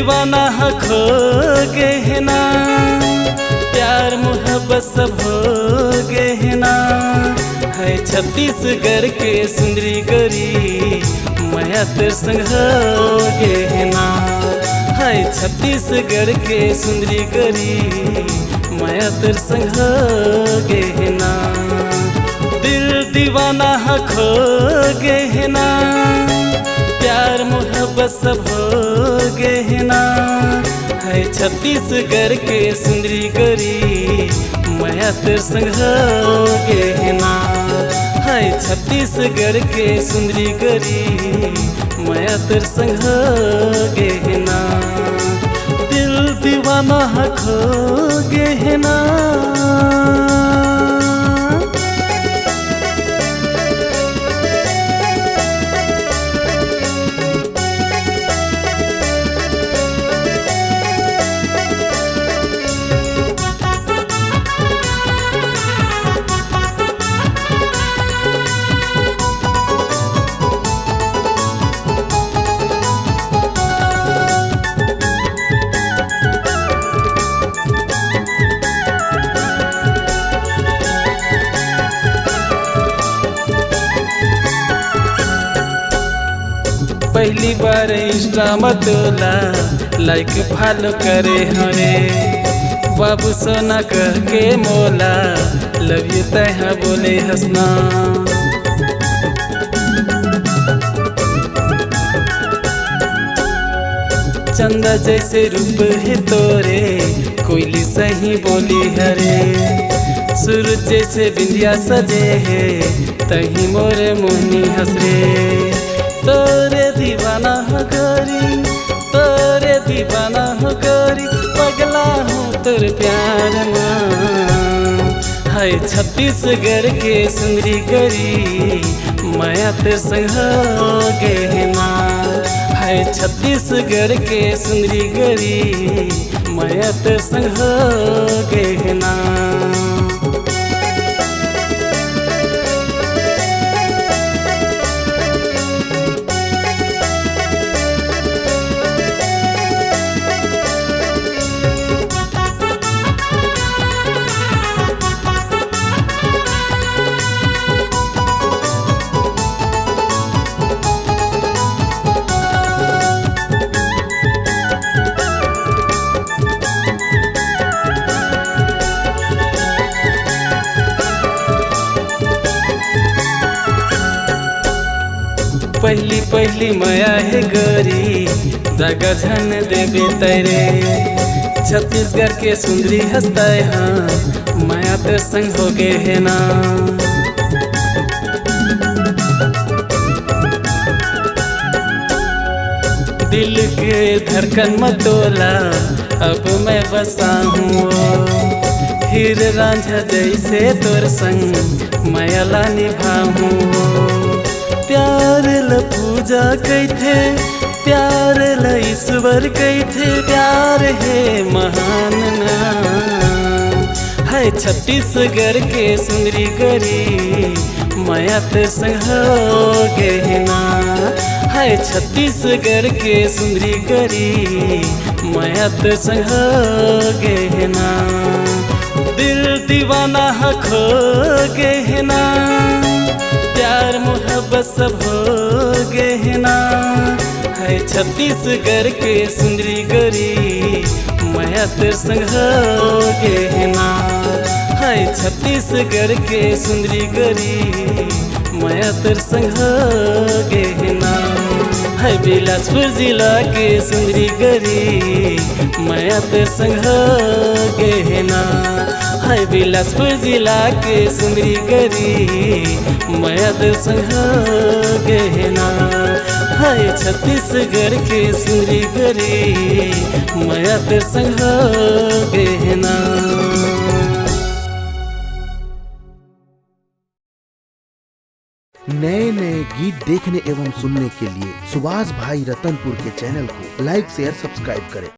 दीवाना खो गहना, प्यार मोहब्बत सब हो गहना। है छत्तीसगढ़ के सुंदरी गरी, मैं तेरे संग हो गहना। है छत्तीसगढ़ के सुंदरी गरी, मैं तेरे संग हो गहना। दिल दीवाना खो गहना, प्यार मोहब्बत सब हो गहना। है छत्तीसगढ़ के सुंदरी गरी, मैं तेरे संग हो गहना। है छत्तीसगढ़ के सुंदरी गरी, मैं तेरे संग हो गहना। दिल दीवाना खो गहना। पहली बार इंस्टा मतोला लाइक फॉलो करे हरे, बाबू सोना कह के मोला लव यू तह बोले हंसना। चंदा जैसे रूप है तोरे, कोयली सही बोली हरे। सूरज जैसे बिंदिया सजे है, तही मोरे मुहनी हंसरे। तोरे दीवाना हो गोरी, तोरे दीवाना हो गोरी, पगला हूँ तोर प्यार माँ। है छत्तीसगढ़ के सुंदरी गरी, मैं तेरे संग हो गहना। है छत्तीसगढ़ के सुंदरी गरी, मैं तेरे संग हो गहना। पहली पहली माया है गोरी, जगह झन देवे तेरे। छत्तीसगढ़ के सुंदरी हंसता है हाँ, माया तेरे संग हो गए है ना। दिल के धड़कन मतोला अब मैं बसा हूँ। हीर रांझा जैसे तोर संग मायाला निभाऊँ। प्यार ल पूजा कैथे, प्यार ल ईश्वर कैथे, प्यार है महान नाम। है छत्तीसगढ़ के सुंदरी गरी, मैं तेरे संग हो गहना। है छत्तीसगढ़ के सुंदरी गरी, मैं तेरे संग हो गहना। दिल दीवाना खो गहना, प्यार मोहब्बत सब हो गहना। है छत्तीसगढ़ के सुंदरी गरी, मैं तेरे संग हो गहना। है छत्तीसगढ़ के सुंदरी गरी, मैं तेरे संग हो गहना। है बिलासपुर जिला के सुंदरी गरी, मैं तेरे संग हो गहना। है बिलासपुर जिला के सुंदरी गरी, मैं तेरे संग हो गहना। है छत्तीसगढ़ के सुंदरी गरी, मैं तेरे संग हो गहना। नए नए गीत देखने एवं सुनने के लिए सुभाष भाई रतनपुर के चैनल को लाइक शेयर सब्सक्राइब करें।